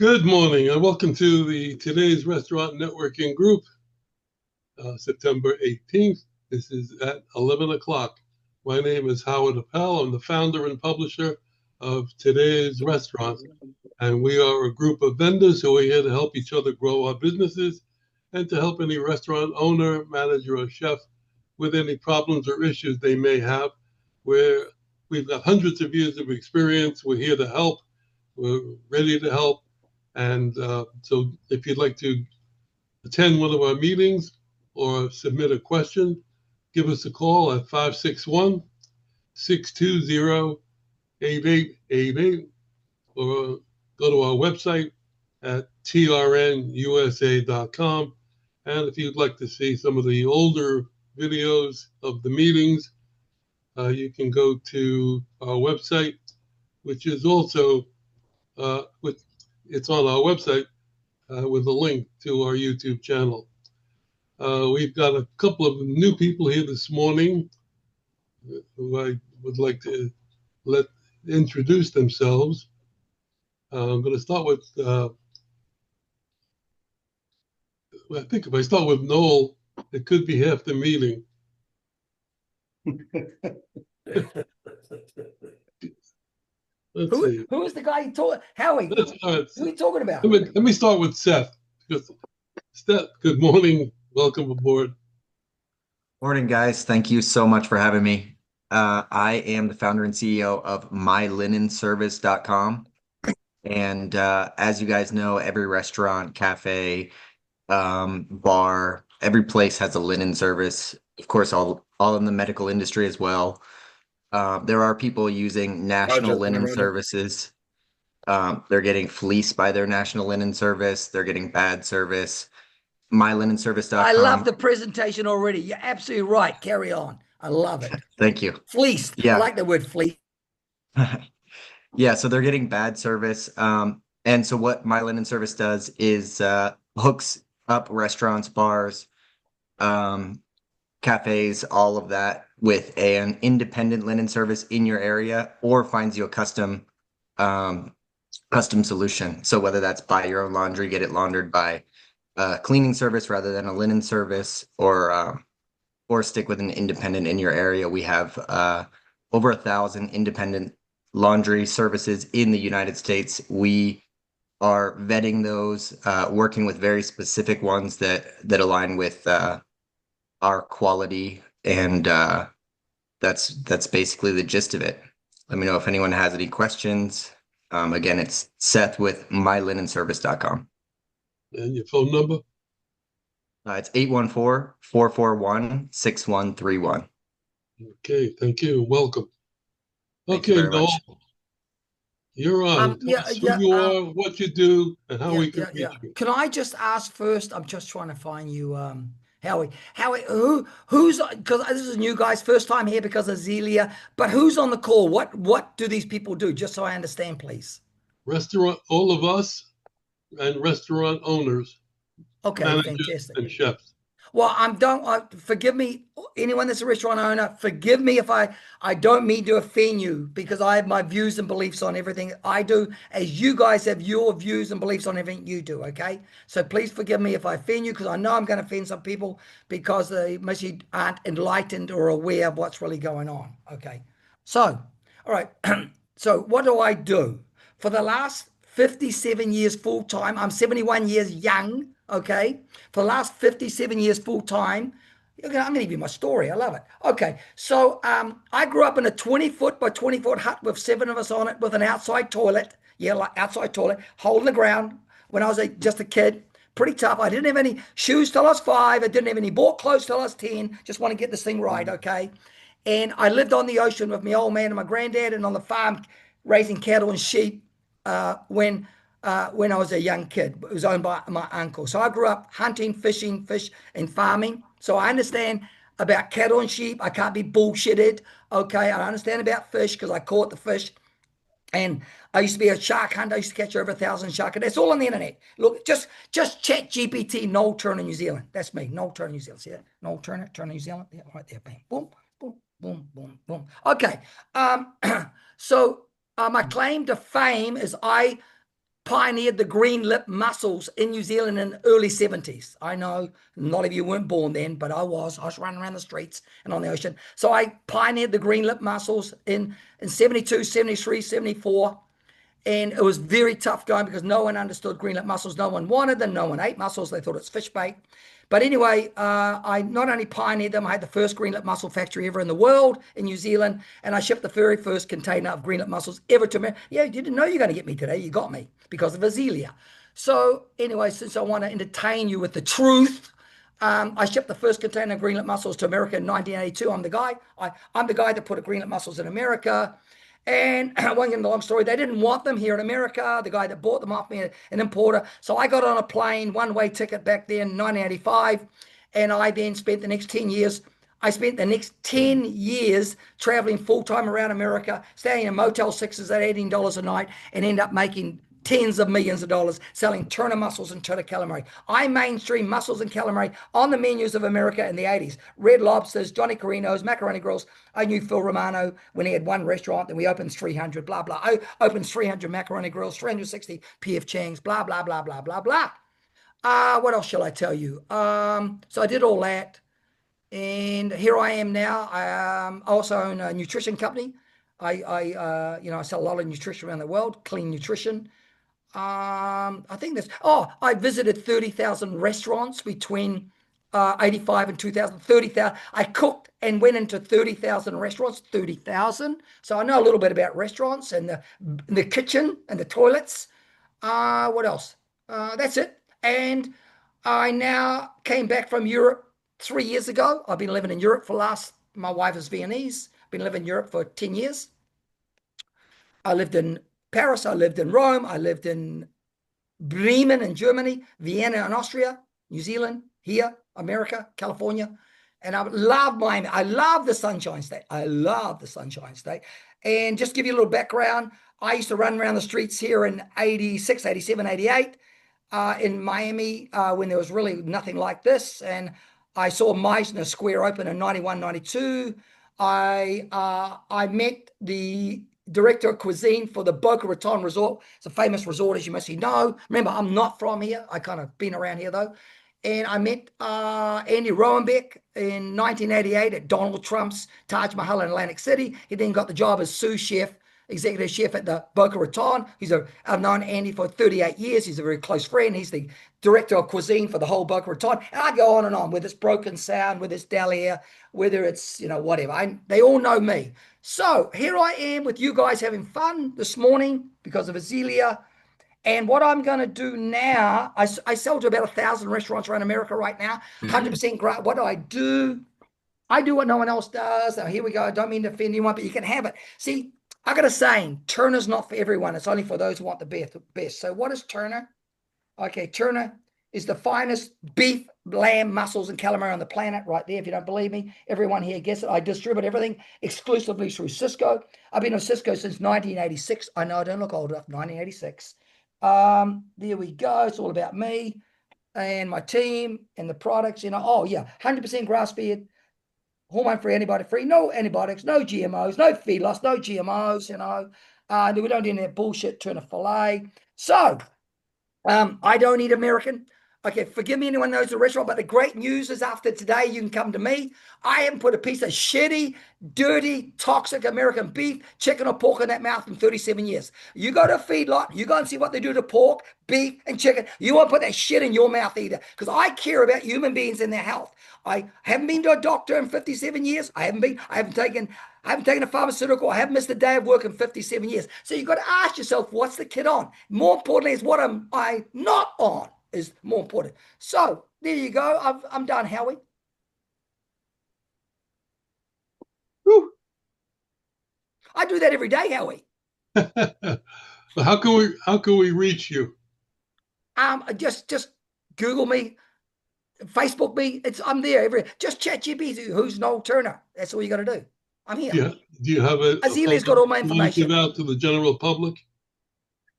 Good morning and welcome to the today's restaurant networking group, September 18th. This is at 11 o'clock. My name is Howard Appel. I'm the founder and publisher of Today's Restaurant, and we are a group of vendors who are here to help each other grow our businesses and to help any restaurant owner, manager, or chef with any problems or issues they may have. We've got hundreds of years of experience. We're here to help. We're ready to help. And so if you'd like to attend one of our meetings or submit a question, give us a call at 561-620-8888 or go to our website at trnusa.com. And if you'd like to see some of the older videos of the meetings, you can go to our website, which is also it's on our website with a link to our YouTube channel. We've got a couple of new people here this morning who I would like to let introduce themselves. I'm going to start with, I think if I start with Noel, it could be half the meeting. Who is the guy you told? Howie, who are you talking about? Let me start with Seth. Seth, good morning. Welcome aboard. Morning, guys. Thank you so much for having me. I am the founder and CEO of mylinenservice.com. And as you guys know, every restaurant, cafe, bar, every place has a linen service. Of course, all in the medical industry as well. There are people using national linen services. They're getting fleeced by their national linen service. They're getting bad service. Mylinenservice.com. I love the presentation already. You're absolutely right. Carry on. I love it. Thank you. Fleeced. Yeah. I like the word fleeced. Yeah, so they're getting bad service. And so what My Linen Service does is hooks up restaurants, bars, cafes, all of that with an independent linen service in your area, or finds you a custom solution. So whether that's buy your own laundry, get it laundered by a cleaning service rather than a linen service, or stick with an independent in your area. We have over 1,000 independent laundry services in the United States. We are vetting those, working with very specific ones that align with our quality, and that's basically the gist of it. Let me know if anyone has any questions. Again, it's Seth with mylinenservice.com. And your phone number? It's 814-441-6131. Okay, thank you. Welcome. Okay, Noel, you're on. Who you are, what you do, and how we can reach you. Can I just ask first? I'm just trying to find you, Howie. Who's, because this is new guys, first time here because of Zelia, but who's on the call? What do these people do? Just so I understand, please. Restaurant, all of us, and restaurant owners. Okay, fantastic. And chefs. Well, forgive me, anyone that's a restaurant owner, forgive me if I don't mean to offend you, because I have my views and beliefs on everything I do, as you guys have your views and beliefs on everything you do, okay? So please forgive me if I offend you, because I know I'm going to offend some people because they mostly aren't enlightened or aware of what's really going on, okay? So, all right, so what do I do? For the last 57 years full-time, I'm 71 years young, okay? For the last 57 years full-time, I'm going to give you my story. I love it. Okay, so I grew up in a 20-foot by 20-foot hut with 7 of us on it with an outside toilet. Yeah, like outside toilet, hole in the ground when I was just a kid. Pretty tough. I didn't have any shoes till I was 5. I didn't have any bought clothes till I was 10. Just want to get this thing right, okay? And I lived on the ocean with my old man and my granddad, and on the farm raising cattle and sheep when I was a young kid. It was owned by my uncle. So I grew up hunting, fishing, and farming. So I understand about cattle and sheep. I can't be bullshitted. Okay, I understand about fish because I caught the fish. And I used to be a shark hunter. I used to catch over 1,000 sharks. That's all on the internet. Look, just chat GPT, Noel Turner, New Zealand. That's me, Noel Turner, New Zealand. See that? Noel Turner, New Zealand. Yeah, right there. Bam, boom, boom, boom, boom, boom. Okay. So my claim to fame is I pioneered the green lip mussels in New Zealand in the early 70s. I know a lot of you weren't born then, but I was. I was running around the streets and on the ocean. So I pioneered the green lip mussels in 72, 73, 74. And it was very tough going because no one understood green lip mussels. No one wanted them. No one ate mussels. They thought it's fish bait. But anyway, I not only pioneered them, I had the first green lip mussel factory ever in the world in New Zealand, and I shipped the very first container of green lip mussels ever to America. Yeah, you didn't know you're going to get me today. You got me because of Azealia. So anyway, since I want to entertain you with the truth, I shipped the first container of green lip mussels to America in 1982. I'm the guy. I'm the guy that put green lip mussels in America. And I won't get into the long story. They didn't want them here in America. The guy that bought them off me, an importer. So I got on a plane, one-way ticket back then, 1985. And I then spent the next 10 years. I spent the next 10 years traveling full-time around America, staying in Motel 6s at $18 a night, and end up making tens of millions of dollars selling tuna mussels and tuna calamari. I mainstream mussels and calamari on the menus of America in the 80s. Red Lobsters, Johnny Carino's, macaroni grills. I knew Phil Romano when he had one restaurant, then we opened 300, blah, blah. I opened 300 macaroni grills, 360 P.F. Chang's, blah, blah, blah, blah, blah, blah. What else shall I tell you? So I did all that. And here I am now. I also own a nutrition company. I sell a lot of nutrition around the world, clean nutrition. I think I visited 30,000 restaurants between 85 and 2000, 30,000. I cooked and went into 30,000 restaurants, 30,000. So I know a little bit about restaurants and the kitchen and the toilets. What else? That's it. And I now came back from Europe 3 years ago. I've been living in Europe my wife is Viennese. Been living in Europe for 10 years. I lived in Paris, I lived in Rome, I lived in Bremen in Germany, Vienna in Austria, New Zealand, here, America, California. And I love Miami. I love the Sunshine State. I love the Sunshine State. And just to give you a little background, I used to run around the streets here in 86, 87, 88 in Miami when there was really nothing like this. And I saw Meisner Square open in 91, 92. I met the director of cuisine for the Boca Raton Resort. It's a famous resort, as you must know. Remember, I'm not from here. I kind of been around here, though. And I met Andy Rowenbeck in 1988 at Donald Trump's Taj Mahal in Atlantic City. He then got the job as sous chef, executive chef at the Boca Raton. I've known Andy for 38 years. He's a very close friend. He's the director of cuisine for the whole Boca Raton. And I go on and on with this broken sound, with this dahlia, whether it's, whatever. They all know me. So here I am with you guys having fun this morning because of Azealia. And what I'm going to do now, I sell to about 1,000 restaurants around America right now, 100% great. What do? I do what no one else does. Now, here we go. I don't mean to offend anyone, but you can have it. See, I got a saying, Turner's not for everyone. It's only for those who want the best. So what is Turner? Okay, Turner is the finest beef, lamb, mussels, and calamari on the planet right there. If you don't believe me, everyone here gets it. I distribute everything exclusively through Cisco. I've been with Cisco since 1986. I know I don't look old enough, 1986. There we go. It's all about me and my team and the products, 100% grass-fed, hormone-free, antibiotic-free, no antibiotics, no GMOs, no feed loss, no GMOs, we don't do any of that bullshit, tuna fillet. So, I don't eat American. Okay, forgive me, anyone knows the restaurant, but the great news is after today, you can come to me. I haven't put a piece of shitty, dirty, toxic American beef, chicken, or pork in that mouth in 37 years. You go to a feedlot, you go and see what they do to pork, beef, and chicken. You won't put that shit in your mouth either, because I care about human beings and their health. I haven't been to a doctor in 57 years. I haven't taken a pharmaceutical. I haven't missed a day of work in 57 years. So you've got to ask yourself, what's the kid on? More importantly, is what am I not on? Is more important. So there you go. I'm done, Howie. Whew. I do that every day, Howie. Well, how can we reach you? Just Google me, Facebook me. I'm there just ChatGPT. Who's Noel Turner? That's all you got to do. I'm here. Yeah. Do you have a Azealia's got all my information. Give out to the general public?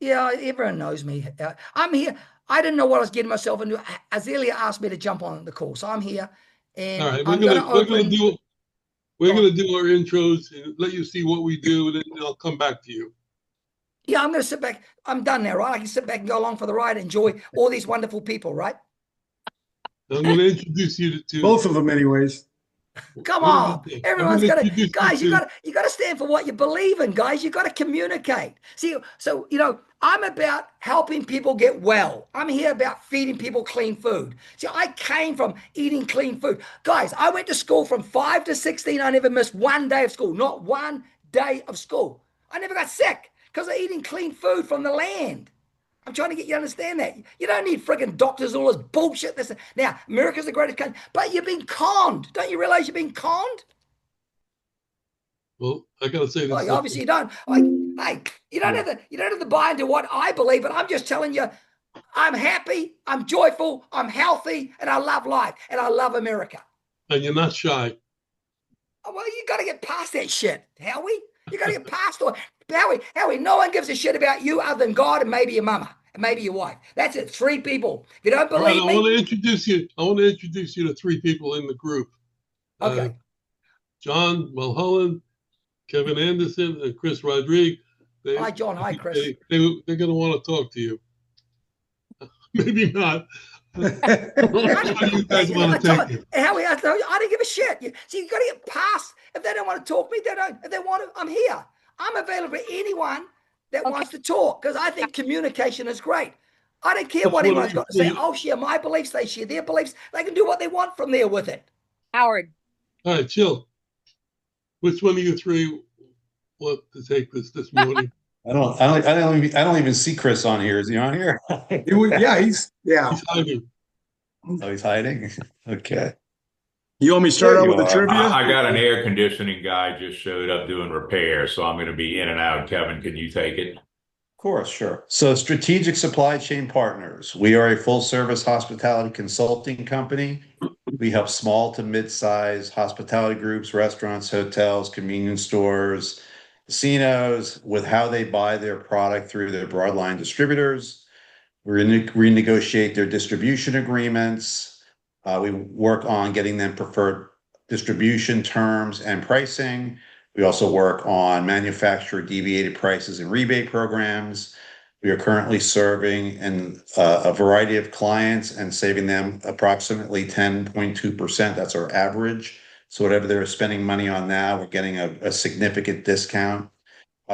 Yeah, everyone knows me. I'm here. I didn't know what I was getting myself into. Azealia asked me to jump on the call, so I'm here. And all right, we're gonna do our intros and let you see what we do, and then I'll come back to you. Yeah, I'm going to sit back. I'm done now, right? I can sit back and go along for the ride, enjoy all these wonderful people, right? I'm going to introduce you to Both of them, anyways. Come what on. is it? I'm Everyone's going to got to, introduce guys, you to. you got to stand for what you believe in, guys. You got to communicate. See, so, I'm about helping people get well. I'm here about feeding people clean food. See, I came from eating clean food. Guys, I went to school from 5 to 16. I never missed one day of school, not one day of school. I never got sick because of eating clean food from the land. I'm trying to get you to understand that. You don't need frigging doctors and all this bullshit. Now, America's the greatest country, but you're being conned. Don't you realize you're being conned? Well, I got to say this. Well, obviously you don't. Hey, you don't have to buy into what I believe, but I'm just telling you, I'm happy, I'm joyful, I'm healthy, and I love life, and I love America. And you're not shy. Well, you got to get past that shit, Howie. You got to get past it. Howie, no one gives a shit about you other than God and maybe your mama and maybe your wife. That's it. 3 people. If you don't believe I me, want to introduce you. I want to introduce you to 3 people in the group. okay. John Mulholland, Kevin Anderson, and Chris Rodriguez. Hi, John. Hi, Chris. They're going to want to talk to you. Maybe not. How do you guys want to take it? Howie, I didn't give a shit. You got to get past. If they don't want to talk to me, they don't. If they want to, I'm here. I'm available for anyone that wants to talk because I think communication is great. I don't care what anyone's got to say. I'll share my beliefs. They share their beliefs. They can do what they want from there with it. Howard. All right, chill. Which one of you 3 want to take this morning? I don't even see Chris on here. Is he on here? He's hiding. Oh, he's hiding. Okay. You want me to start There out you with the are. trivia? I got an air conditioning guy just showed up doing repairs, so I'm going to be in and out. Kevin, can you take it? Of course, sure. So, Strategic Supply Chain Partners. We are a full-service hospitality consulting company. We help small to mid-size hospitality groups, restaurants, hotels, convenience stores, casinos with how they buy their product through their broadline distributors. We renegotiate their distribution agreements. We work on getting them preferred distribution terms and pricing. We also work on manufacturer deviated prices and rebate programs. We are currently serving a variety of clients and saving them approximately 10.2%. That's our average. So whatever they're spending money on now, we're getting a significant discount.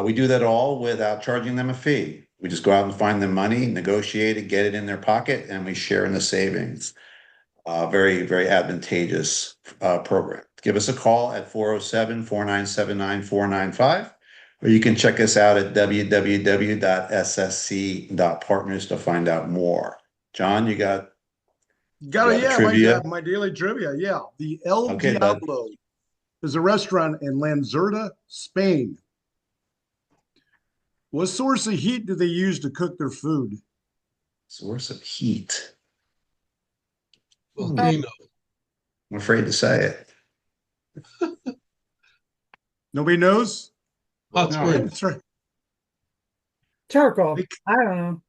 We do that all without charging them a fee. We just go out and find them money, negotiate it, get it in their pocket, and we share in the savings. Very, very advantageous program. Give us a call at 407-497-9495, or you can check us out at www.ssc.partners to find out more. John, you got trivia? My daily trivia. Yeah. The El Diablo is a restaurant in Lancerda, Spain. What source of heat do they use to cook their food? Source of heat. Volcano. I'm afraid to say it. Nobody knows? Hot spring. That's right. Charcoal. I don't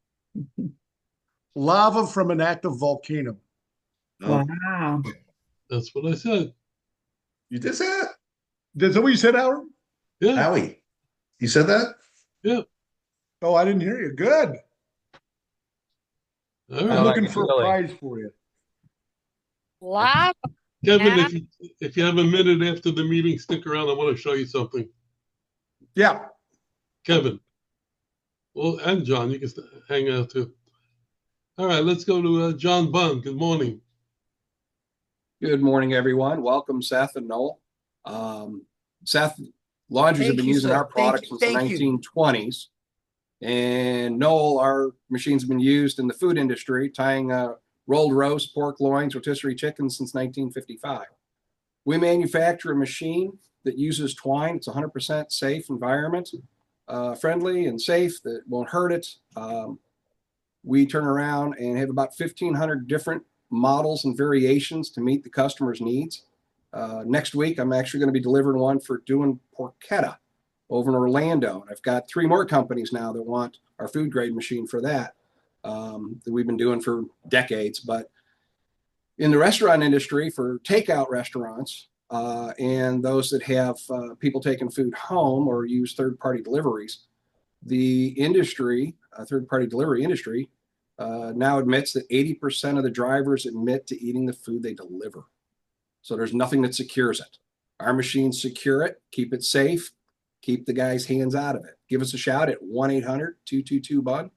know. Lava from an active volcano. Oh, Wow. That's what I said. you did say that? Is that what you said, Howard? Yeah. Howie, you said that? Yeah. Oh, I didn't hear you. Good. All I'm right. looking for a prize for you. Lava. Kevin, if you have a minute after the meeting, stick around. I want to show you something. Yeah. Kevin. Well, and John, you can hang out too. All right, let's go to John Bunn. Good morning. Good morning, everyone. Welcome, Seth and Noel. Seth, laundries have been using our products since the 1920s. And Noel, our machines have been used in the food industry, tying rolled roast, pork loins, rotisserie chicken since 1955. We manufacture a machine that uses twine. It's 100% safe environment, friendly and safe, that won't hurt it. We turn around and have about 1,500 different models and variations to meet the customer's needs. Next week, I'm actually going to be delivering one for doing porchetta over in Orlando. I've got 3 more companies now that want our food grade machine for that we've been doing for decades. But in the restaurant industry, for takeout restaurants and those that have people taking food home or use third-party deliveries, the industry, third-party delivery industry, now admits that 80% of the drivers admit to eating the food they deliver. So there's nothing that secures it. Our machines secure it, keep it safe, keep the guy's hands out of it. Give us a shout at 1-800-222-BUN.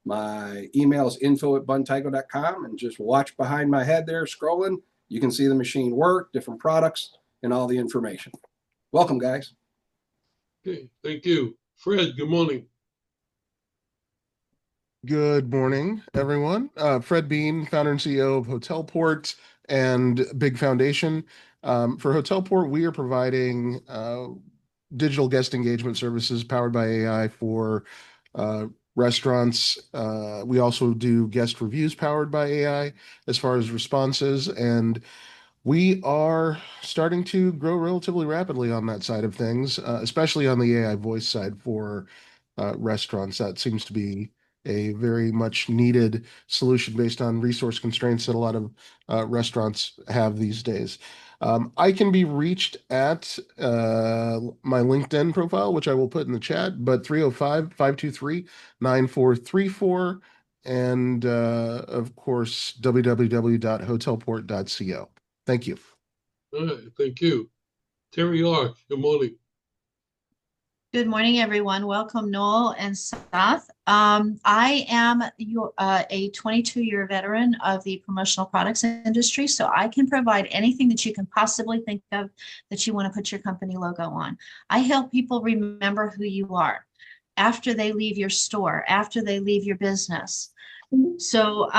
My email is info@buntyco.com, and just watch behind my head there scrolling. You can see the machine work, different products, and all the information. Welcome, guys. Okay, thank you. Fred, good morning. Good morning, everyone. Fred Bean, founder and CEO of Hotelport and Big Foundation. For Hotelport, we are providing digital guest engagement services powered by AI for restaurants. We also do guest reviews powered by AI as far as responses, and we are starting to grow relatively rapidly on that side of things, especially on the AI voice side for restaurants. That seems to be a very much needed solution based on resource constraints that a lot of restaurants have these days. I can be reached at my LinkedIn profile, which I will put in the chat, but 305-523-9434, and of course, www.hotelport.co. Thank you. All right, thank you. Terry Ark, good morning. Good morning, everyone. Welcome, Noel and Seth. I am a 22-year veteran of the promotional products industry, so I can provide anything that you can possibly think of that you want to put your company logo on. I help people remember who you are after they leave your store, after they leave your business. So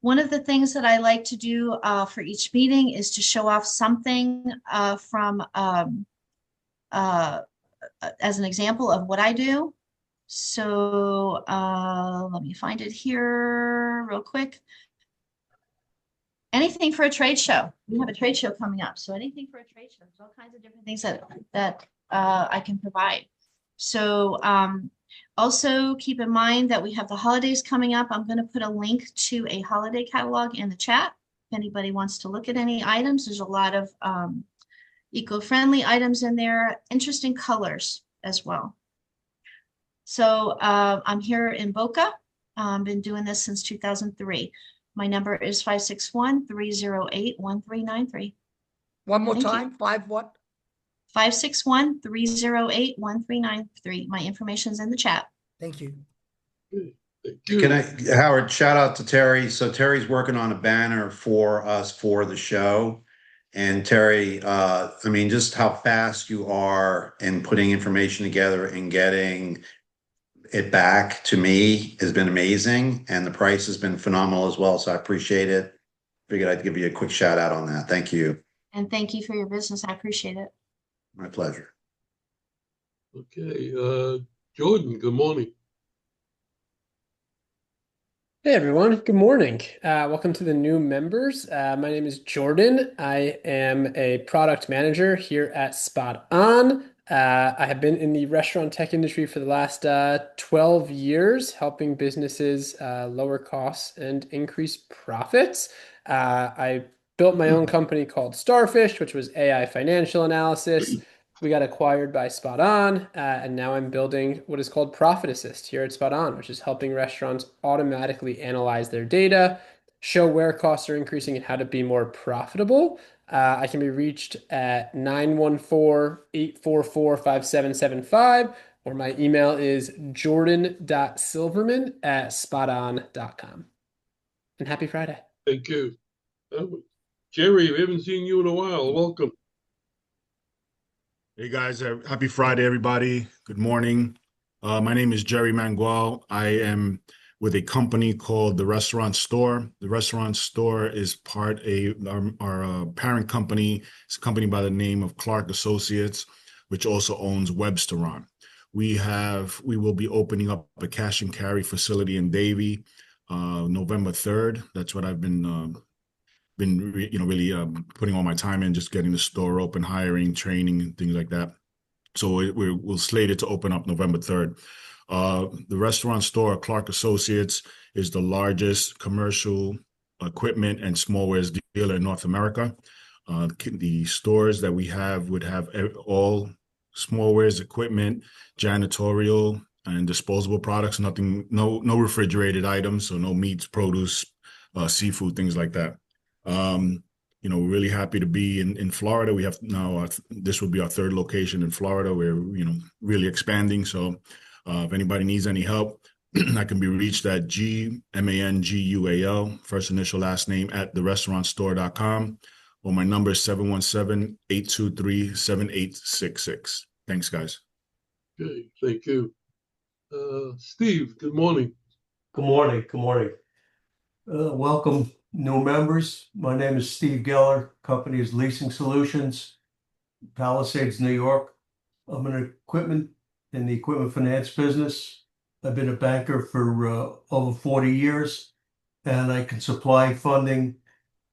one of the things that I like to do for each meeting is to show off something from as an example of what I do. So let me find it here real quick. Anything for a trade show. We have a trade show coming up. So anything for a trade show. There's all kinds of different things that I can provide. So also keep in mind that we have the holidays coming up. I'm going to put a link to a holiday catalog in the chat. If anybody wants to look at any items, there's a lot of eco-friendly items in there, interesting colors as well. So I'm here in Boca. Been doing this since 2003. My number is 561-308-1393. One more time, 5 what? 561-308-1393. My information's in the chat. Thank you. Can I, Howard, shout out to Terry. So Terry's working on a banner for us for the show. And Terry, I mean, just how fast you are in putting information together and getting it back to me has been amazing. And the price has been phenomenal as well. So I appreciate it. Figured I'd give you a quick shout out on that. Thank you. And thank you for your business. I appreciate it. My pleasure. Okay, Jordan, good morning. Hey everyone, good morning. Welcome to the new members. My name is Jordan. I am a product manager here at Spot On. I have been in the restaurant tech industry for the last 12 years, helping businesses lower costs and increase profits. I built my own company called Starfish, which was AI financial analysis. We got acquired by Spot On, and now I'm building what is called Profit Assist here at Spot On, which is helping restaurants automatically analyze their data, show where costs are increasing and how to be more profitable. I can be reached at 914-844-5775, or my email is jordan.silverman@spoton.com. And happy Friday. Thank you. Jerry, we haven't seen you in a while. Welcome. Hey guys, happy Friday, everybody. Good morning. My name is Jerry Mangual. I am with a company called The Restaurant Store. The Restaurant Store is part of our parent company. It's a company by the name of Clark Associates, which also owns Webstaurant. We will be opening up a cash and carry facility in Davie, November 3rd. That's what I've been really putting all my time in, just getting the store open, hiring, training, and things like that. So we'll slate it to open up November 3rd. The Restaurant Store, Clark Associates, is the largest commercial equipment and smallwares dealer in North America. The stores that we have would have all small wares, equipment, janitorial, and disposable products. Nothing, no refrigerated items, so no meats, produce, seafood, things like that. We're really happy to be in Florida. We have now, this will be our third location in Florida. We're, really expanding. So if anybody needs any help, I can be reached at GMANGUAL, first initial, last name, at therestaurantstore.com, or my number is 717-823-7866. Thanks, guys. Okay, thank you. Steve, good morning. Good morning. Good morning. Welcome, new members. My name is Steve Geller. Company is Leasing Solutions, Palisades, New York. I'm in the equipment finance business. I've been a banker for over 40 years, and I can supply funding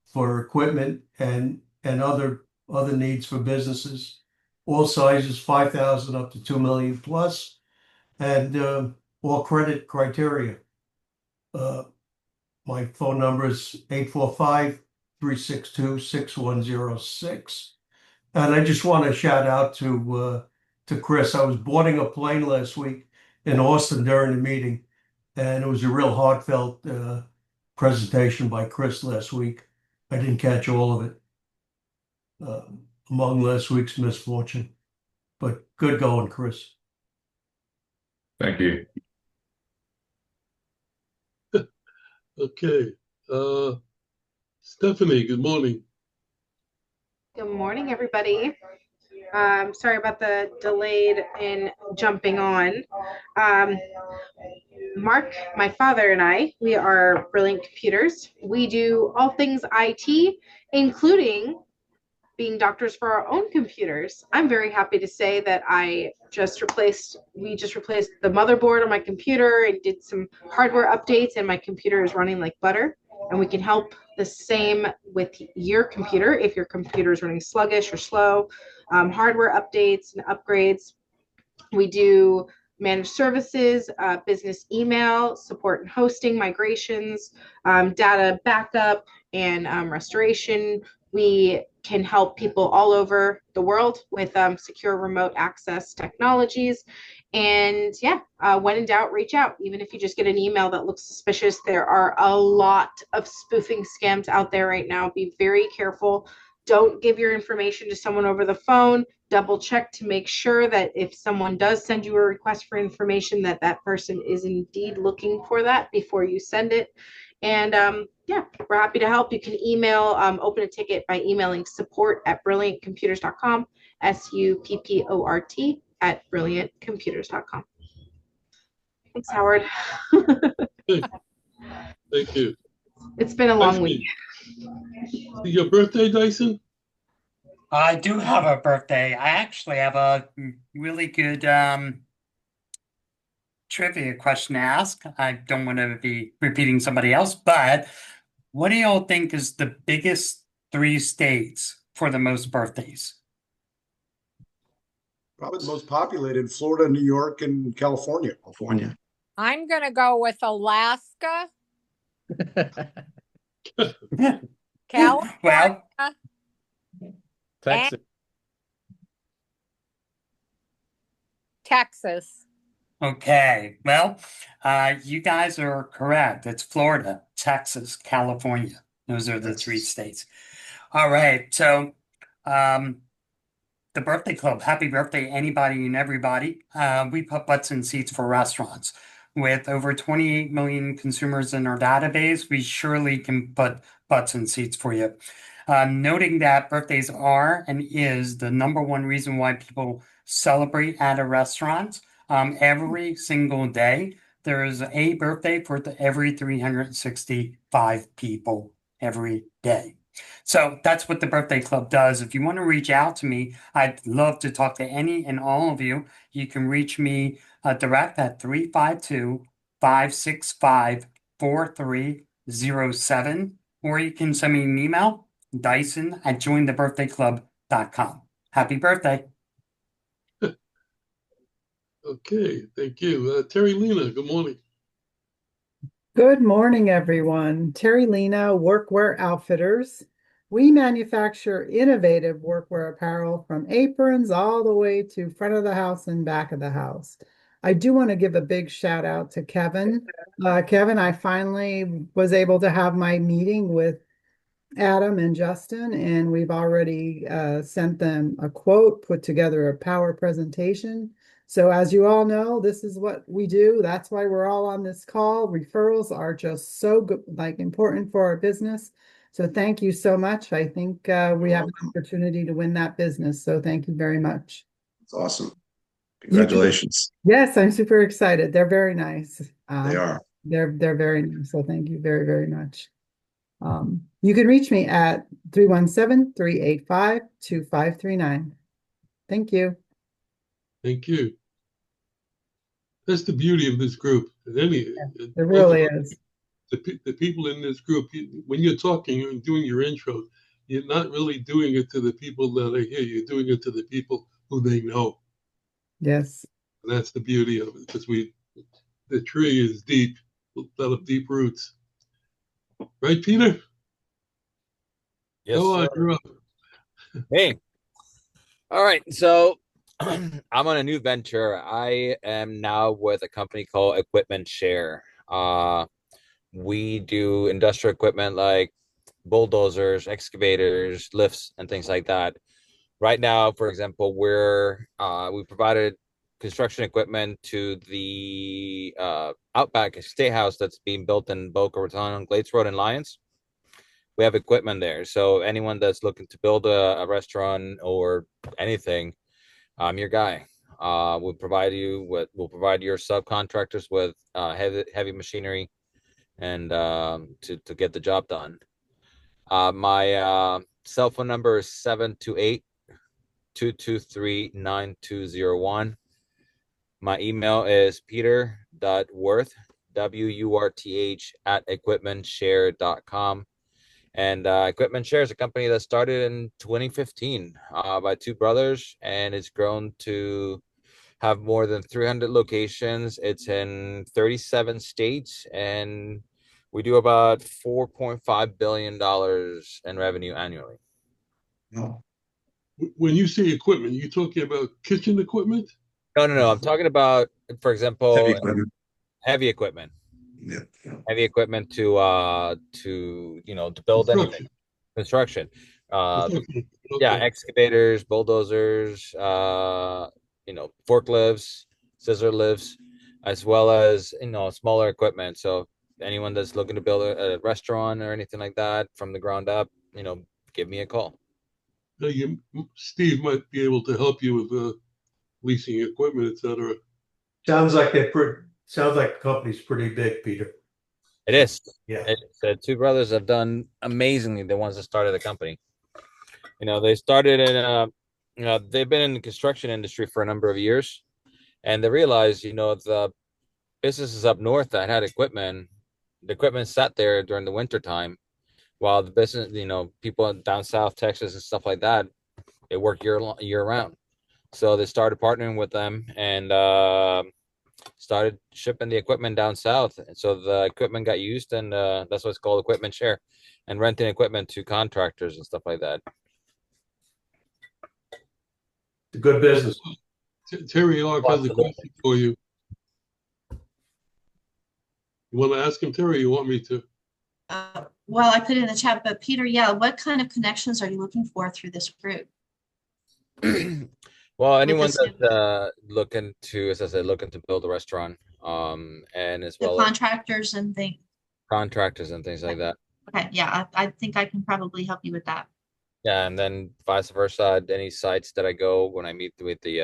for equipment and other needs for businesses, all sizes, 5,000 up to 2 million plus, and all credit criteria. My phone number is 845-362-6106. And I just want to shout out to Chris. I was boarding a plane last week in Austin during the meeting, and it was a real heartfelt presentation by Chris last week. I didn't catch all of it among last week's misfortune, but good going, Chris. Thank you. Okay. Stephanie, good morning. Good morning, everybody. Sorry about the delayed in jumping on. Mark, my father, and I, we are Brilliant Computers. We do all things IT, including being doctors for our own computers. I'm very happy to say that we just replaced the motherboard on my computer and did some hardware updates, and my computer is running like butter. And we can help the same with your computer if your computer is running sluggish or slow. Hardware updates and upgrades. We do managed services, business email, support and hosting, migrations, data backup, and restoration. We can help people all over the world with secure remote access technologies. And when in doubt, reach out. Even if you just get an email that looks suspicious, there are a lot of spoofing scams out there right now. Be very careful. Don't give your information to someone over the phone. Double check to make sure that if someone does send you a request for information, that that person is indeed looking for that before you send it. And we're happy to help. You can email, open a ticket by emailing support@brilliantcomputers.com, support@brilliantcomputers.com. Thanks, Howard. Thank you. It's been a long week. Your birthday, Dyson? I do have a birthday. I actually have a really good trivia question to ask. I don't want to be repeating somebody else, but what do y'all think is the biggest 3 states for the most birthdays? Probably the most populated: Florida, New York, and California. I'm going to go with Alaska. California. Texas. Texas. Okay, well, you guys are correct. It's Florida, Texas, California. Those are the 3 states. All right, so the birthday club, happy birthday, anybody and everybody. We put butts in seats for restaurants. With over 28 million consumers in our database, we surely can put butts in seats for you. Noting that birthdays are and is the #1 reason why people celebrate at a restaurant. Every single day, there is a birthday for every 365 people every day. So that's what the birthday club does. If you want to reach out to me, I'd love to talk to any and all of you. You can reach me direct at 352-565-4307, or you can send me an email, dyson@jointhebirthdayclub.com. Happy birthday. Okay, thank you. Terry Lena, good morning. Good morning, everyone. Terry Lena, Workwear Outfitters. We manufacture innovative workwear apparel from aprons all the way to front of the house and back of the house. I do want to give a big shout out to Kevin. Kevin, I finally was able to have my meeting with Adam and Justin, and we've already sent them a quote, put together a power presentation. So as you all know, this is what we do. That's why we're all on this call. Referrals are just so good, like important for our business. So thank you so much. I think we have an opportunity to win that business. So thank you very much. It's awesome. Congratulations. Yes, I'm super excited. They're very nice. They are. They're very nice. So thank you very, very much. You can reach me at 317-385-2539. Thank you. Thank you. That's the beauty of this group. It really is. The people in this group, when you're talking and doing your intro, you're not really doing it to the people that are here. You're doing it to the people who they know. Yes. And that's the beauty of it, because the tree is deep, full of deep roots. Right, Peter? Yes, Go on, sir. you're up. Hey. All right. So I'm on a new venture. I am now with a company called Equipment Share. We do industrial equipment like bulldozers, excavators, lifts, and things like that. Right now, for example, we provided construction equipment to the Outback Steakhouse that's being built in Boca Raton on Glades Road in Lyons. We have equipment there. So anyone that's looking to build a restaurant or anything, I'm your guy. We'll provide your subcontractors with heavy machinery and to get the job done. My cell phone number is 728-223-9201. My email is peter.worth, WURTH, @equipmentshare.com. And Equipment Share is a company that started in 2015 by two brothers, and it's grown to have more than 300 locations. It's in 37 states, and we do about $4.5 billion in revenue annually. No. When you say equipment, you're talking about kitchen equipment? No. I'm talking about, for example, heavy equipment. Yeah. Heavy equipment to build anything. Construction. Yeah, excavators, bulldozers, forklifts, scissor lifts, as well as smaller equipment. So anyone that's looking to build a restaurant or anything like that from the ground up, give me a call. Steve might be able to help you with leasing equipment, etc. Sounds like the company's pretty big, Peter. It is. Yeah. Two brothers have done amazingly. The ones that started the company. They started in they've been in the construction industry for a number of years, and they realized, the businesses up north that had equipment, the equipment sat there during the winter time, while the business, people down south Texas and stuff like that, they work year round. So they started partnering with them and started shipping the equipment down south. And so the equipment got used, and that's what it's called, Equipment Share, and renting equipment to contractors and stuff like that. It's a good business. Terry Ark has a question for you. You want to ask him, Terry, or you want me to? Well, I put it in the chat, but Peter, yeah, what kind of connections are you looking for through this group? Well, anyone that's looking to, as I said, looking to build a restaurant, and as well contractors and things. Contractors and things like that. Okay, yeah, I think I can probably help you with that. Yeah, and then vice versa. Any sites that I go when I meet with the,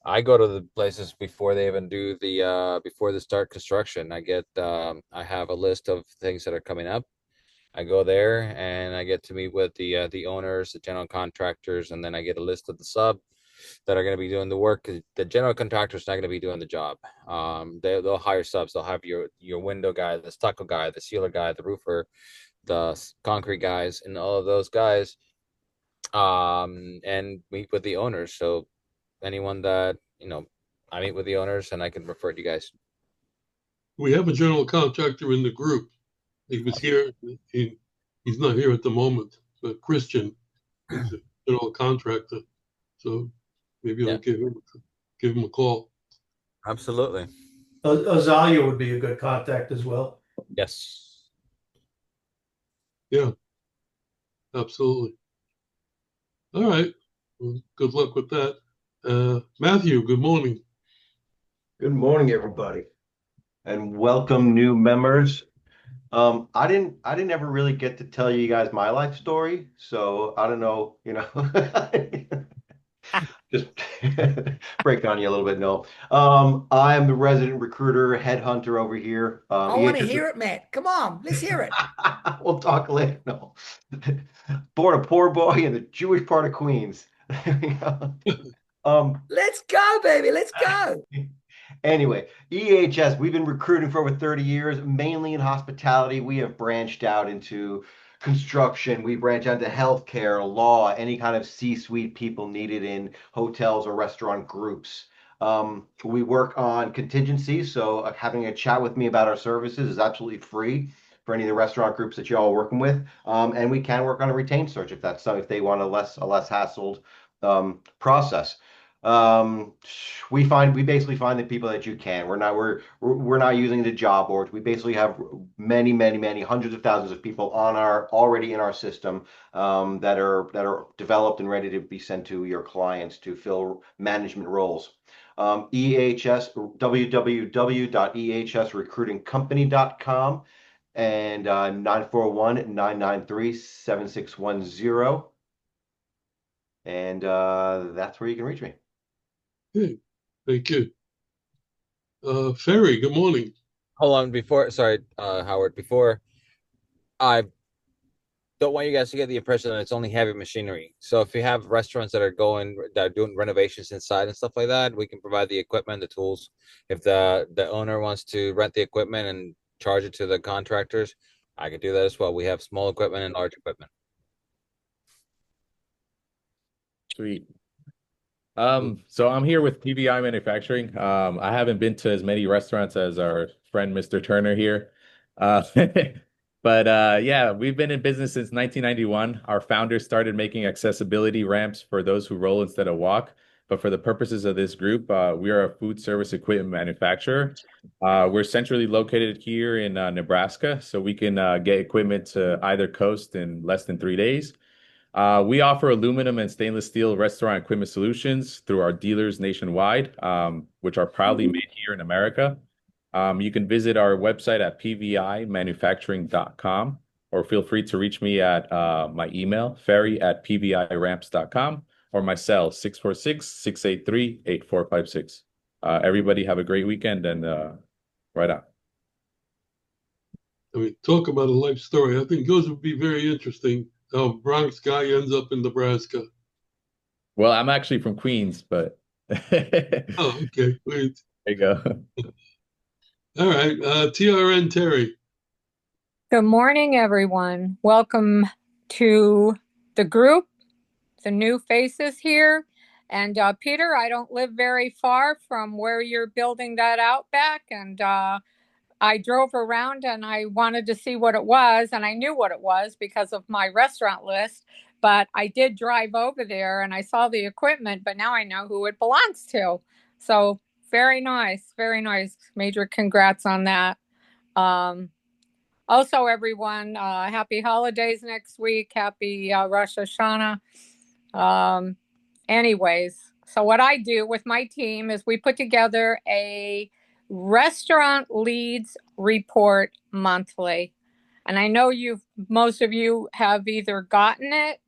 I go to the places before they even do before they start construction. I have a list of things that are coming up. I go there and I get to meet with the owners, the general contractors, and then I get a list of the sub that are going to be doing the work. The general contractor is not going to be doing the job. They'll hire subs. They'll have your window guy, the stucco guy, the sealer guy, the roofer, the concrete guys, and all of those guys, and meet with the owners. So anyone that I meet with the owners, and I can refer to you guys. We have a general contractor in the group. He was here. He he's not here at the moment, but Christian is a general contractor. So maybe I'll give him a call. Absolutely. Azalea would be a good contact as well. Yes. Yeah, absolutely. All right. Well, good luck with that. Matthew, good morning. Good morning, everybody, and welcome new members. I didn't ever really get to tell you guys my life story, so I don't know, just break down you a little bit. No, I'm the resident recruiter, headhunter over here. I want to hear it, Matt. Come on, let's hear it. We'll talk later. No, born a poor boy in the Jewish part of Queens. Let's go, baby. Let's go. Anyway, EHS, we've been recruiting for over 30 years, mainly in hospitality. We have branched out into construction. We branch out into healthcare, law, any kind of C-suite people needed in hotels or restaurant groups. We work on contingencies, so having a chat with me about our services is absolutely free for any of the restaurant groups that y'all are working with. And we can work on a retained search if that's if they want a less hassled process. We basically find the people that you can. We're not using the job boards. We basically have many hundreds of thousands of people already in our system that are developed and ready to be sent to your clients to fill management roles. EHS, www.ehsrecruitingcompany.com and 941-993-7610. And that's where you can reach me. Hey, thank you. Ferry, good morning. Hold on, Howard, I don't want you guys to get the impression that it's only heavy machinery. So if you have restaurants that are doing renovations inside and stuff like that, we can provide the equipment, the tools. If the owner wants to rent the equipment and charge it to the contractors, I could do that as well. We have small equipment and large equipment. Sweet. So I'm here with PVI Manufacturing. I haven't been to as many restaurants as our friend Mr. Turner here. But yeah, we've been in business since 1991. Our founders started making accessibility ramps for those who roll instead of walk. But for the purposes of this group, we are a food service equipment manufacturer. We're centrally located here in Nebraska, so we can get equipment to either coast in less than 3 days. We offer aluminum and stainless steel restaurant equipment solutions through our dealers nationwide, which are proudly made here in America. You can visit our website at pvimanufacturing.com, or feel free to reach me at my email, ferry@pviramps.com, or my cell, 646-683-8456. Everybody have a great weekend, and right on. I mean, talk about a life story. I think yours would be very interesting. How Bronx guy ends up in Nebraska. Well, I'm actually from Queens, but oh, okay. Wait. There you go. All right. TRN Terry. Good morning, everyone. Welcome to the group, the new faces here. And Peter, I don't live very far from where you're building that out back. And I drove around and I wanted to see what it was. And I knew what it was because of my restaurant list. But I did drive over there and I saw the equipment, but now I know who it belongs to. So very nice, very nice. Major congrats on that. Also, everyone, happy holidays next week. Happy Rosh Hashanah. Anyways, so what I do with my team is we put together a restaurant leads report monthly. And I know most of you have either gotten it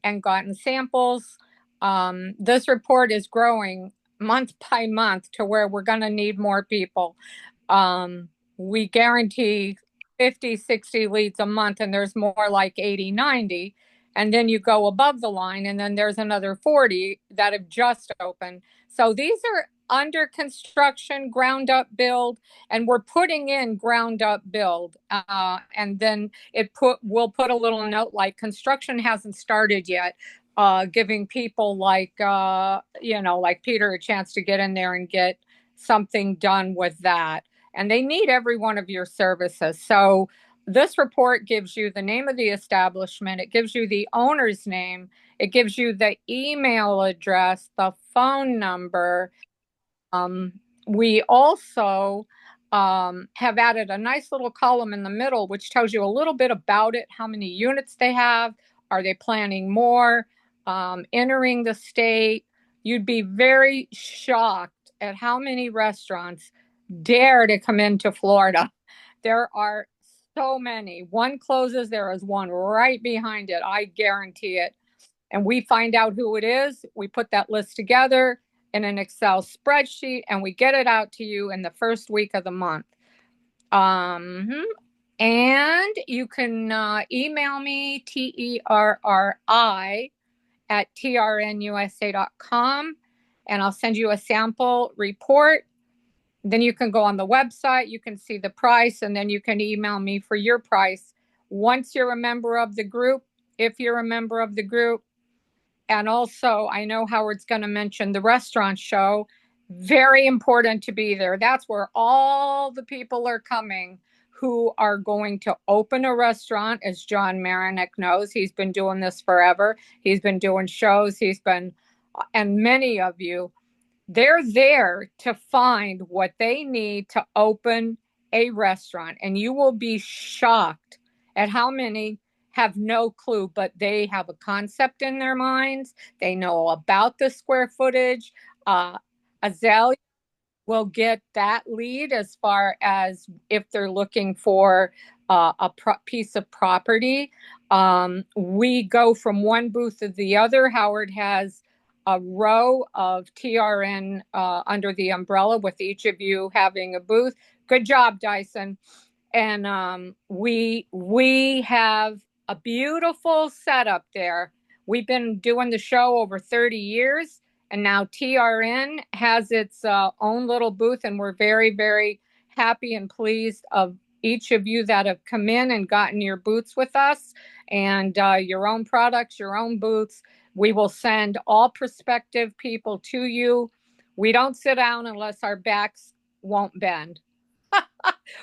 and gotten samples. This report is growing month by month to where we're going to need more people. We guarantee 50, 60 leads a month, and there's more like 80, 90. And then you go above the line, and then there's another 40 that have just opened. So these are under construction, ground up build, and we're putting in ground up build. And then we'll put a little note like construction hasn't started yet, giving people like Peter a chance to get in there and get something done with that. And they need every one of your services. So this report gives you the name of the establishment. It gives you the owner's name. It gives you the email address, the phone number. We also have added a nice little column in the middle, which tells you a little bit about it, how many units they have, are they planning more, entering the state. You'd be very shocked at how many restaurants dare to come into Florida. There are so many. One closes, there is one right behind it. I guarantee it. And we find out who it is. We put that list together in an Excel spreadsheet, and we get it out to you in the first week of the month. And you can email me, TERRI at trnusa.com, and I'll send you a sample report. Then you can go on the website, you can see the price, and then you can email me for your price once you're a member of the group, if you're a member of the group. And also, I know Howard's going to mention the restaurant show. Very important to be there. That's where all the people are coming who are going to open a restaurant, as John Marinick knows. He's been doing this forever. He's been doing shows. And many of you, they're there to find what they need to open a restaurant. And you will be shocked at how many have no clue, but they have a concept in their minds. They know about the square footage. Azalea will get that lead as far as if they're looking for a piece of property. We go from one booth to the other. Howard has a row of TRN under the umbrella with each of you having a booth. Good job, Dyson. And we have a beautiful setup there. We've been doing the show over 30 years, and now TRN has its own little booth, and we're very, very happy and pleased of each of you that have come in and gotten your booths with us, and your own products, your own booths. We will send all prospective people to you. We don't sit down unless our backs won't bend.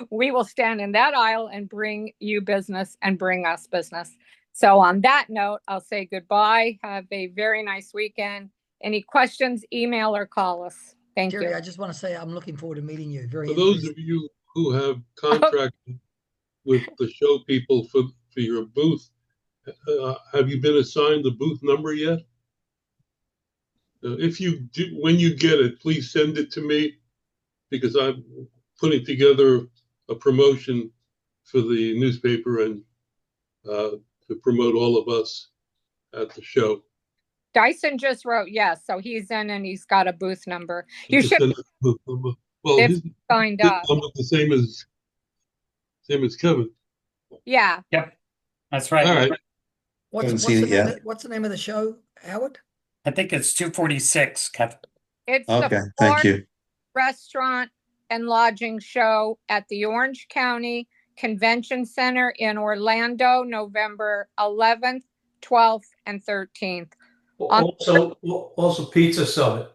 We will stand in that aisle and bring you business and bring us business. So on that note, I'll say goodbye. Have a very nice weekend. Any questions, email or call us. Thank Jerry, you. I just want to say I'm looking forward to meeting you. For those of you who have contracted with the show people for your booth, have you been assigned the booth number yet? If you do, when you get it, please send it to me, because I'm putting together a promotion for the newspaper and to promote all of us at the show. Dyson just wrote yes, so he's in and he's got a booth number. You Just should send the number. Well, his signed up. number the same as Kevin. Yeah. Yep. That's right. All right. What's the name of the show, Howard? I think it's 246, Kevin. It's Okay, the thank you. Restaurant and Lodging Show at the Orange County Convention Center in Orlando, November 11th, 12th, and 13th. Also Pizza Summit.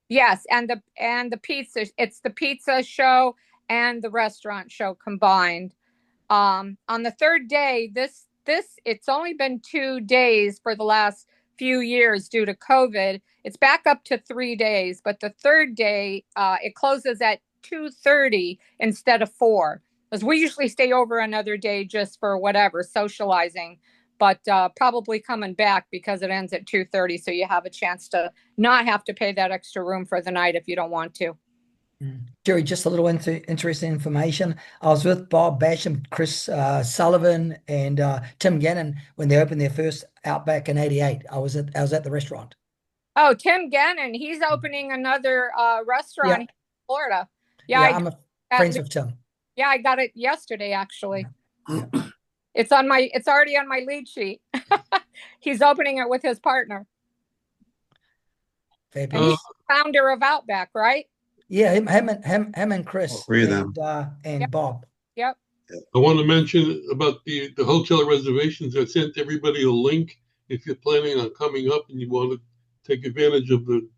Yes, and the pizza. It's the pizza show and the restaurant show combined. On the third day, it's only been 2 days for the last few years due to COVID. It's back up to 3 days, but the third day it closes at 2:30 instead of 4, because we usually stay over another day just for whatever socializing. But probably coming back because it ends at 2:30, so you have a chance to not have to pay that extra room for the night if you don't want to. Jerry, just a little interesting information. I was with Bob Basham, Chris Sullivan, and Tim Gannon when they opened their first Outback in '88. I was at the restaurant. Oh, Tim Gannon, he's opening another restaurant in Florida. Yeah, I'm friends with Tim. Yeah, I got it yesterday actually. It's already on my lead sheet. He's opening it with his partner. And he's the founder of Outback, right? Yeah, him and Chris and Bob. Yep. I want to mention about the hotel reservations. I sent everybody a link. If you're planning on coming up and you want to take advantage of the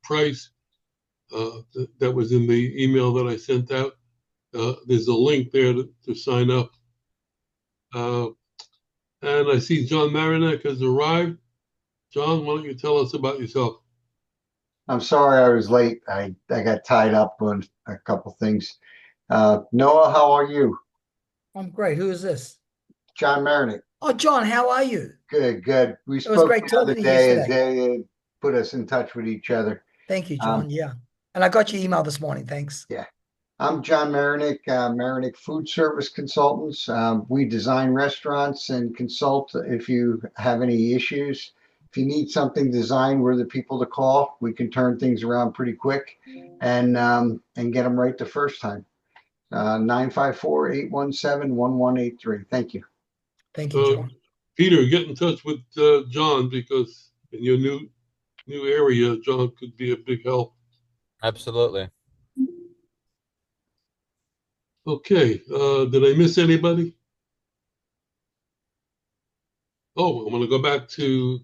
price that was in the email that I sent out, there's a link there to sign up And I see John Marinak has arrived. John, why don't you tell us about yourself? I'm sorry I was late. I got tied up on a couple things. Noel, how are you? I'm great. Who is this? John Marinak. Oh, John, how are you? Good, good. We It was spoke great the other talking to you day as yesterday. they put us in touch with each other. Thank you, John. Yeah. And I got your email this morning. Thanks. Yeah. I'm John Marinak, Marinak Food Service Consultants. We design restaurants and consult if you have any issues. If you need something designed, we're the people to call. We can turn things around pretty quick and get them right the first time. 954-817-1183. Thank you. Thank you, John. Peter, get in touch with John, because in your new area, John could be a big help. Absolutely. Okay. Did I miss anybody? Oh, I'm going to go back to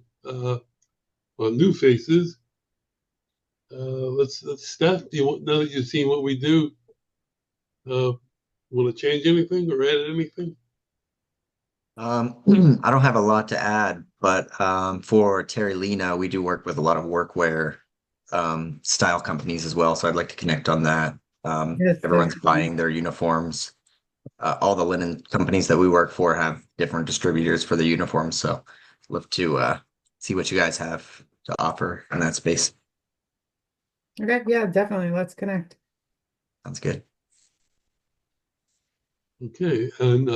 new faces. Let's Steph, now that you've seen what we do, want to change anything or add anything? I don't have a lot to add, but for Terry Lena, we do work with a lot of workwear style companies as well. So I'd like to connect on that. Yes, Everyone's buying their uniforms. All the linen companies that we work for have different distributors for the uniforms. So I'd love to see what you guys have to offer in that space. Okay, yeah, definitely. Let's connect. Sounds good. Okay. And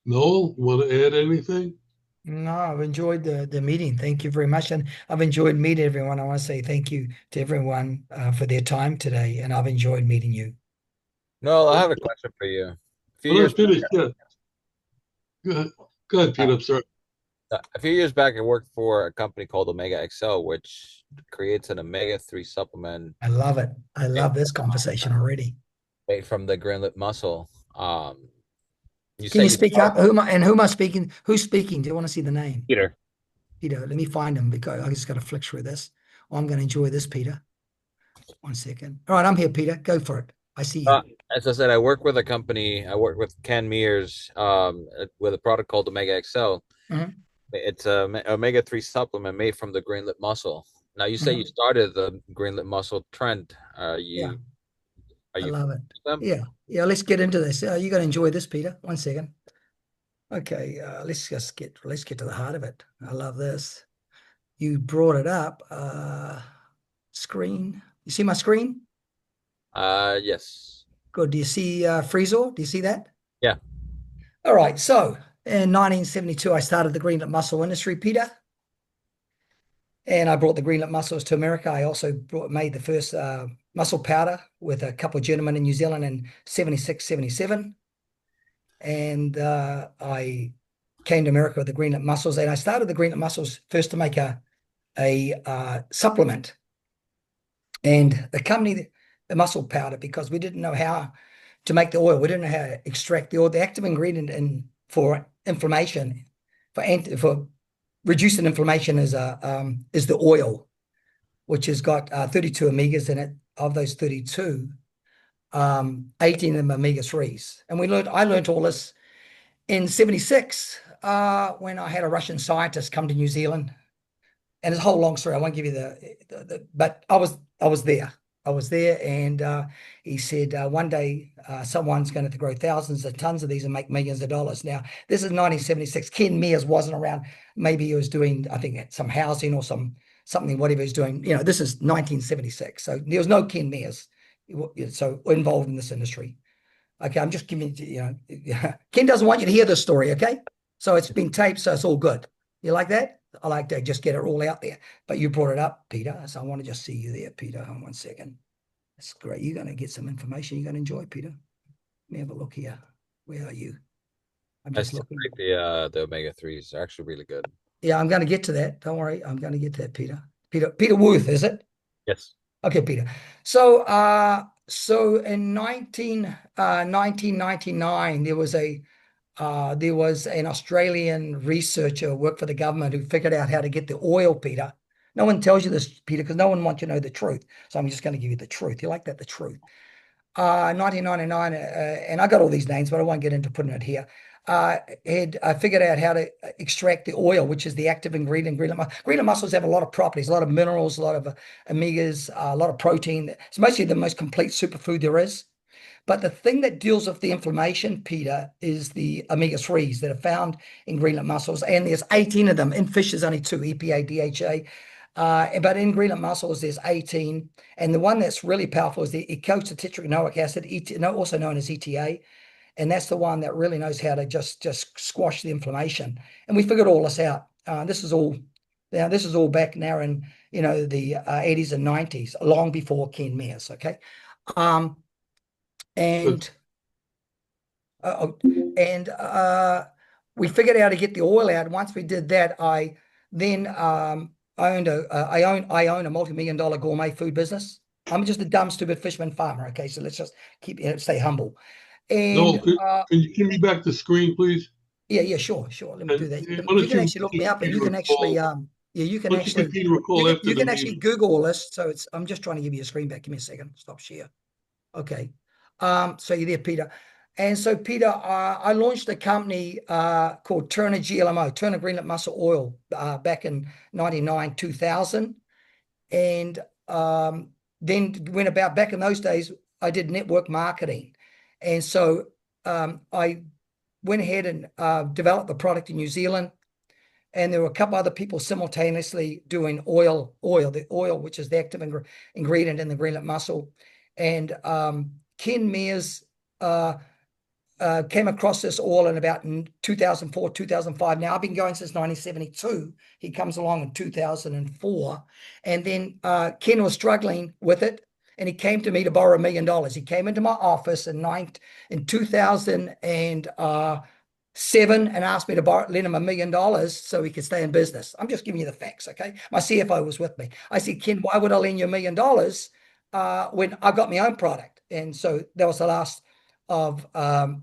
Noel, you want to add anything? No, I've enjoyed the meeting. Thank you very much. And I've enjoyed meeting everyone. I want to say thank you to everyone for their time today. And I've enjoyed meeting you. Noel, I have a question for you. Yeah. Go ahead, Peter. I'm sorry. A few years back, I worked for a company called Omega XL, which creates an omega-3 supplement. I love it. I love this conversation already. Made from the green-lip mussel. Can you speak up? Who am I speaking? Who's speaking? Do you want to see the name? Peter. Peter, let me find him because I just got to flick through this. Oh, I'm going to enjoy this, Peter. 1 second. All right, I'm here, Peter. Go for it. I see you. As I said, I work with a company. I work with Ken Mears with a product called Omega XL. Mm-hmm. It's a omega-3 supplement made from the green lip mussel. Now, you say you started the green lip mussel trend. Are you? I love it. Yeah. Let's get into this. You're going to enjoy this, Peter. 1 second. Okay. Let's get to the heart of it. I love this. You brought it up. Screen. You see my screen? Yes. Good. Do you see Freezor? Do you see that? Yeah. All right. So in 1972, I started the green lip mussel industry, Peter. And I brought the green lip mussels to America. I also made the first mussel powder with a couple of gentlemen in New Zealand in 76, 77. And I came to America with the green lip mussels. And I started the green lip mussels first to make a supplement. And the company, the mussel powder, because we didn't know how to make the oil. We didn't know how to extract the oil. The active ingredient for inflammation, for reducing inflammation is the oil, which has got 32 omegas in it. Of those 32, 18 of them omega-3s. And I learned all this in 76 when I had a Russian scientist come to New Zealand. And it's a whole long story. I won't give you but I was there. And he said, one day someone's going to grow thousands of tons of these and make millions of dollars. Now, this is 1976. Ken Mears wasn't around. Maybe he was doing, I think, some housing or something, whatever he was doing. This is 1976. So there was no Ken Mears so involved in this industry. Okay, I'm just giving you, Ken doesn't want you to hear this story, okay? So it's been taped, so it's all good. You like that? I like to just get it all out there. But you brought it up, Peter. So I want to just see you there, Peter. Hold on 1 second. That's great. You're going to get some information you're going to enjoy, Peter. Let me have a look here. Where are you? I'm just looking. The omega-3s are actually really good. Yeah, I'm going to get to that. Don't worry. I'm going to get to that, Peter. Peter Worth, is it? Yes. Okay, Peter. So in 1999, there was an Australian researcher who worked for the government who figured out how to get the oil, Peter. No one tells you this, Peter, because no one wants you to know the truth. So I'm just going to give you the truth. You like that, the truth. 1999, and I got all these names, but I won't get into putting it here. had figured out how to extract the oil, which is the active ingredient in greenland mussels. Have a lot of properties, a lot of minerals, a lot of omegas, a lot of protein. It's mostly the most complete superfood there is. But the thing that deals with the inflammation, Peter, is the omega-3s that are found in greenland mussels, and there's 18 of them. In fish, there's only 2, EPA, DHA. But in greenland mussels, there's 18. And the one that's really powerful is the eicosapentaenoic acid, also known as ETA. And that's the one that really knows how to just squash the inflammation. And we figured all this out. This is all back now in the 80s and 90s, long before Ken Mears. Okay. And we figured out how to get the oil out. Once we did that, I then I own a multi-million-dollar gourmet food business. I'm just a dumb, stupid fisherman farmer. Okay, so let's just stay humble. And Noel, can you give me back the screen, please? Yeah, sure. Let me do that. You can actually look me up, and you can actually you can actually Google all this. So I'm just trying to give you a screen back. Give me a second. Stop share. Okay. So you're there, Peter. And so, Peter, I launched a company called Turner GLMO, Turner Greenland Mussel Oil, back in 99, 2000. And then went about, back in those days, I did network marketing. And so I went ahead and developed the product in New Zealand. And there were a couple other people simultaneously doing the oil, which is the active ingredient in the Greenland mussel. And Ken Mears came across this oil in about 2004, 2005. Now, I've been going since 1972. He comes along in 2004. And then Ken was struggling with it, and he came to me to borrow $1 million. He came into my office in 2007 and asked me to lend him $1 million so he could stay in business. I'm just giving you the facts, okay? My CFO was with me. I said, Ken, why would I lend you $1 million when I got my own product? And so that was the last of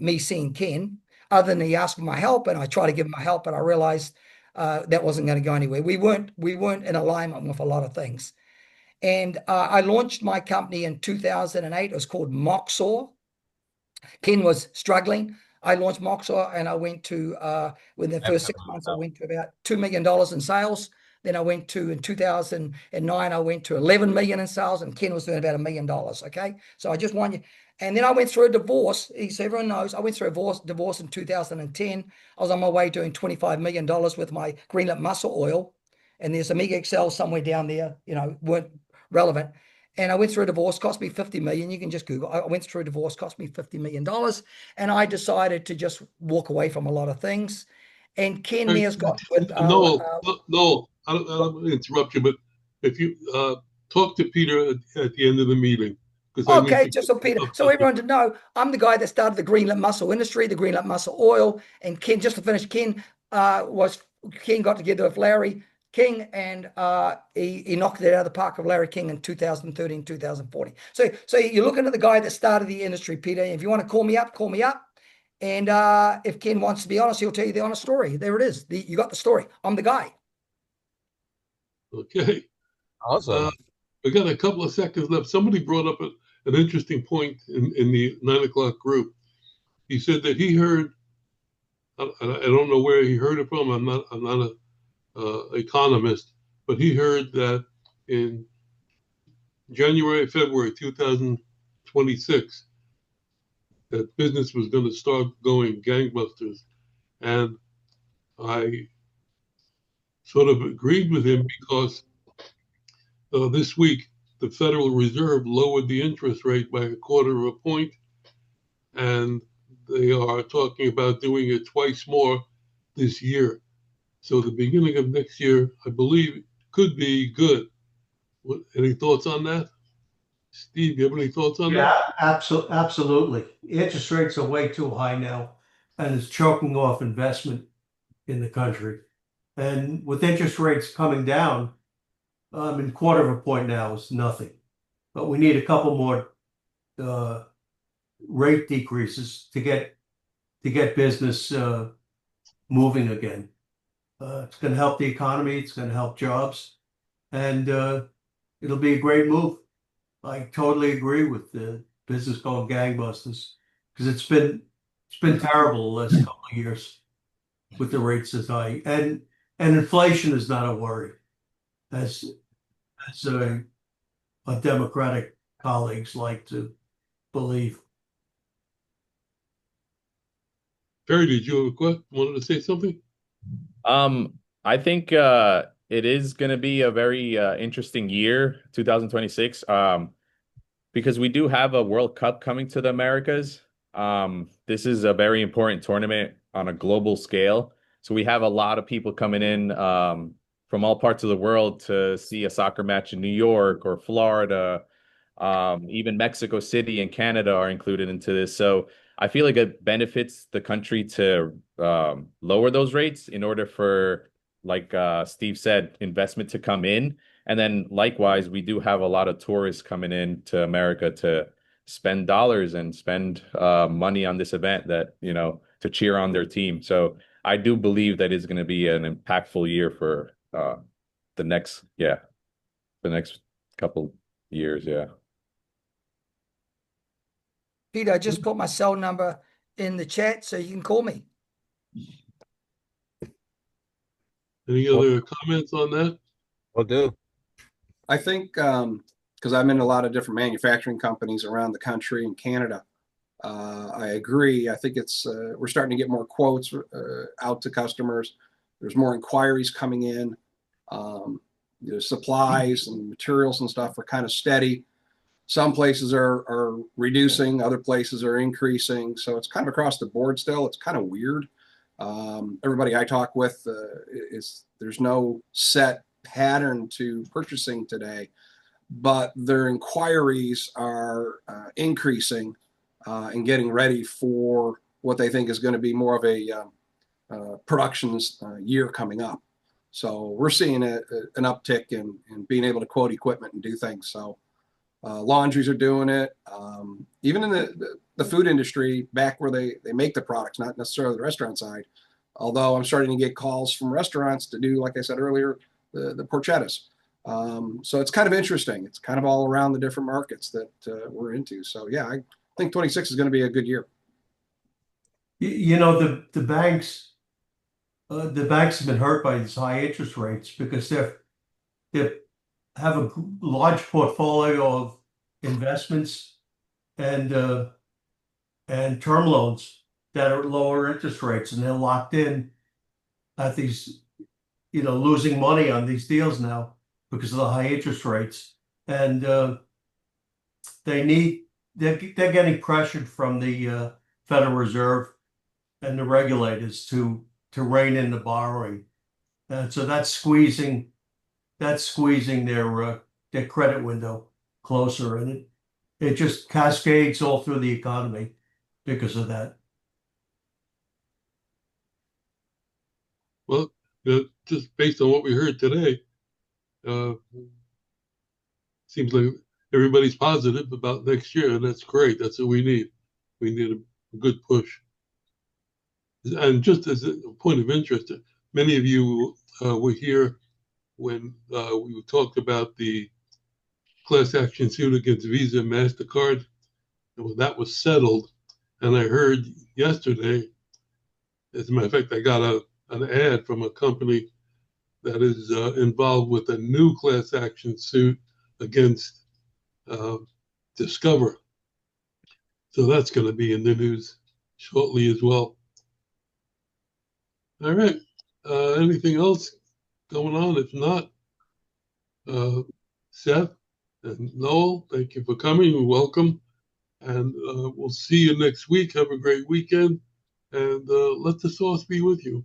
me seeing Ken, other than he asked for my help, and I tried to give him my help, but I realized that wasn't going to go anywhere. We weren't in alignment with a lot of things. And I launched my company in 2008. It was called Moxor. Ken was struggling. I launched Moxor, and I went to, within the first 6 months, I went to about $2 million in sales. Then I went to, in 2009, I went to 11 million in sales, and Ken was doing about $1 million. Okay. So I just want you. And then I went through a divorce. Everyone knows I went through a divorce in 2010. I was on my way doing $25 million with my Greenland mussel oil. And there's Omega XL somewhere down there, weren't relevant. And I went through a divorce, cost me $50 million. You can just Google. I went through a divorce, cost me $50 million. And I decided to just walk away from a lot of things. And Ken Mears got with Noel, I don't want to interrupt you, but if you talk to Peter at the end of the meean. Okay, just so Peter, so everyone to know, I'm the guy that started the Greenland mussel industry, the Greenland mussel oil, and Ken, just to finish, Ken got together with Larry King, and he knocked it out of the park with Larry King in 2013, 2014. So you're looking at the guy that started the industry, Peter. If you want to call me up, call me up. And if Ken wants to be honest, he'll tell you the honest story. There it is. You got the story. I'm the guy. Okay. Awesome. We got a couple of seconds left. Somebody brought up an interesting point in the 9 o'clock group. He said that he heard, I don't know where he heard it from. I'm not an economist, but he heard that in February 2026, that business was going to start going gangbusters. And I sort of agreed with him because this week, the Federal Reserve lowered the interest rate by 1/4 point, and they are talking about doing it twice more this year. So the beginning of next year, I believe, could be good. Any thoughts on that? Steve, you have any thoughts on that? Absolutely. Interest rates are way too high now, and it's choking off investment in the country. And with interest rates coming down, in 1/4 point now is nothing. But we need a couple more rate decreases to get business moving again. It's going to help the economy. It's going to help jobs, and it'll be a great move. I totally agree with the business going gangbusters, because it's been It's been terrible the last couple of years with the rates as high, and inflation is not a worry, as our Democratic colleagues like to believe. Perry, did you wanted to say something? I think it is going to be a very interesting year, 2026, because we do have a World Cup coming to the Americas. This is a very important tournament on a global scale. So we have a lot of people coming in from all parts of the world to see a soccer match in New York or Florida. Even Mexico City and Canada are included into this. So I feel like it benefits the country to lower those rates in order for, like Steve said, investment to come in. And then likewise, we do have a lot of tourists coming in to America to spend dollars and spend money on this event that, to cheer on their team. So I do believe that it's going to be an impactful year for the next couple years. Yeah. Peter, I just put my cell number in the chat so you can call me. Any other comments on that? Will do. I think because I'm in a lot of different manufacturing companies around the country and Canada, I agree. I think it's we're starting to get more quotes out to customers. There's more inquiries coming in. The supplies and materials and stuff are kind of steady. Some places are reducing, other places are increasing. So it's kind of across the board still. It's kind of weird. Everybody I talk with there's no set pattern to purchasing today, but their inquiries are increasing and getting ready for what they think is going to be more of a productions year coming up. So we're seeing an uptick in being able to quote equipment and do things. So laundries are doing it. Even in the food industry, back where they make the products, not necessarily the restaurant side. Although I'm starting to get calls from restaurants to do, like I said earlier, the porchettas. So it's kind of interesting. It's kind of all around the different markets that we're into. So yeah, I think 26 is going to be a good year. The banks have been hurt by these high interest rates because they have a large portfolio of investments and term loans that are lower interest rates, and they're locked in at these, losing money on these deals now because of the high interest rates, and they're getting pressured from the Federal Reserve and the regulators to rein in the borrowing, and so that's squeezing their credit window closer, and it just cascades all through the economy because of that. Well, just based on what we heard today, seems like everybody's positive about next year, and that's great. That's what we need. We need a good push. And just as a point of interest, many of you were here when we talked about the class action suit against Visa and MasterCard, and when that was settled. And I heard yesterday, as a matter of fact, I got an ad from a company that is involved with a new class action suit against Discover. So that's going to be in the news shortly as well. All right. Anything else going on? If not, Seth and Noel, thank you for coming and welcome. And we'll see you next week. Have a great weekend. And let the sauce be with you.